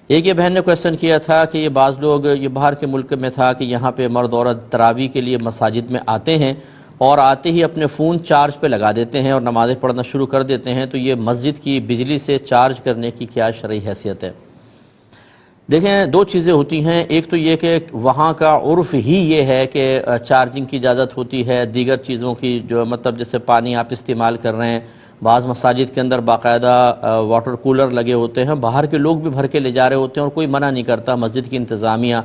ایک یہ بہن نے کویسچن کیا تھا کہ یہ بعض لوگ یہ باہر کے ملک میں تھا کہ یہاں پہ مرد عورت تراویح کے لیے مساجد میں آتے ہیں اور آتے ہی اپنے فون چارج پہ لگا دیتے ہیں اور نمازیں پڑھنا شروع کر دیتے ہیں، تو یہ مسجد کی بجلی سے چارج کرنے کی کیا شرعی حیثیت ہے؟ دیکھیں، دو چیزیں ہوتی ہیں، ایک تو یہ کہ وہاں کا عرف ہی یہ ہے کہ چارجنگ کی اجازت ہوتی ہے، دیگر چیزوں کی جو مطلب جیسے پانی آپ استعمال کر رہے ہیں، بعض مساجد کے اندر باقاعدہ واٹر کولر لگے ہوتے ہیں، باہر کے لوگ بھی بھر کے لے جا رہے ہوتے ہیں اور کوئی منع نہیں کرتا، مسجد کی انتظامیہ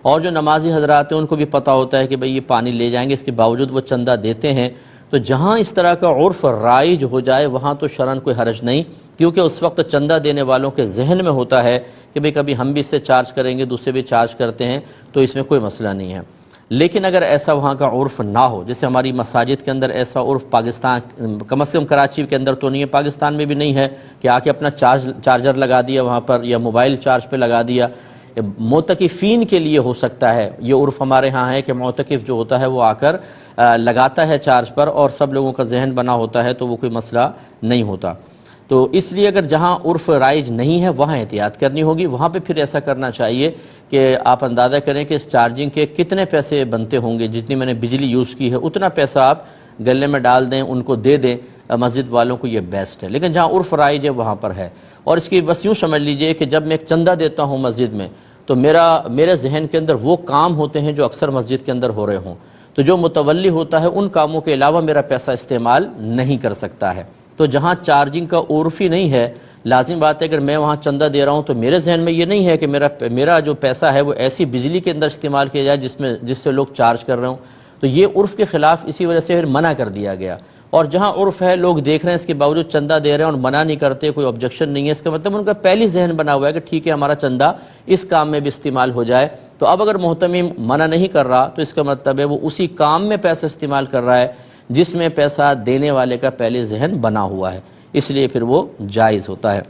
اور جو نمازی حضرات ہیں ان کو بھی پتہ ہوتا ہے کہ بھئی یہ پانی لے جائیں گے، اس کے باوجود وہ چندہ دیتے ہیں۔ تو جہاں اس طرح کا عرف رائج ہو جائے وہاں تو شرعاً کوئی حرج نہیں، کیونکہ اس وقت چندہ دینے والوں کے ذہن میں ہوتا ہے کہ بھئی کبھی ہم بھی اس سے چارج کریں گے، دوسرے بھی چارج کرتے ہیں، تو اس میں کوئی مسئلہ نہیں ہے۔ لیکن اگر ایسا وہاں کا عرف نہ ہو، جیسے ہماری مساجد کے اندر ایسا عرف پاکستان کم از کم کراچی کے اندر تو نہیں ہے، پاکستان میں بھی نہیں ہے کہ آ کے اپنا چارجر لگا دیا وہاں پر یا موبائل چارج پہ لگا دیا۔ معتکفین کے لیے ہو سکتا ہے، یہ عرف ہمارے ہاں ہے کہ معتکف جو ہوتا ہے وہ آ کر لگاتا ہے چارج پر اور سب لوگوں کا ذہن بنا ہوتا ہے، تو وہ کوئی مسئلہ نہیں ہوتا۔ تو اس لیے اگر جہاں عرف رائج نہیں ہے وہاں احتیاط کرنی ہوگی، وہاں پہ پھر ایسا کرنا چاہیے کہ آپ اندازہ کریں کہ اس چارجنگ کے کتنے پیسے بنتے ہوں گے، جتنی میں نے بجلی یوز کی ہے اتنا پیسہ آپ گلے میں ڈال دیں، ان کو دے دیں، مسجد والوں کو یہ بیسٹ ہے۔ لیکن جہاں عرف رائج ہے وہاں پر ہے، اور اس کی بس یوں سمجھ لیجئے کہ جب میں ایک چندہ دیتا ہوں مسجد میں تو میرے ذہن کے اندر وہ کام ہوتے ہیں جو اکثر مسجد کے اندر ہو رہے ہوں، تو جو متولی ہوتا ہے ان کاموں کے علاوہ میرا پیسہ استعمال نہیں کر سکتا ہے۔ تو جہاں چارجنگ کا عرف ہی نہیں ہے، لازم بات ہے اگر میں وہاں چندہ دے رہا ہوں تو میرے ذہن میں یہ نہیں ہے کہ میرا جو پیسہ ہے وہ ایسی بجلی کے اندر استعمال کیا جائے جس سے لوگ چارج کر رہے ہوں، تو یہ عرف کے خلاف اسی وجہ سے پھر منع کر دیا گیا۔ اور جہاں عرف ہے، لوگ دیکھ رہے ہیں اس کے باوجود چندہ دے رہے ہیں اور منع نہیں کرتے، کوئی آبجیکشن نہیں ہے، اس کا مطلب ان کا پہلی ذہن بنا ہوا ہے کہ ٹھیک ہے ہمارا چندہ اس کام میں بھی استعمال ہو جائے۔ تو اب اگر محتمم منع نہیں کر رہا تو اس کا مطلب ہے وہ اسی کام میں پیسہ استعمال کر رہا ہے جس میں پیسہ دینے والے کا پہلے ذہن بنا ہوا ہے، اس لیے پھر وہ جائز ہوتا ہے۔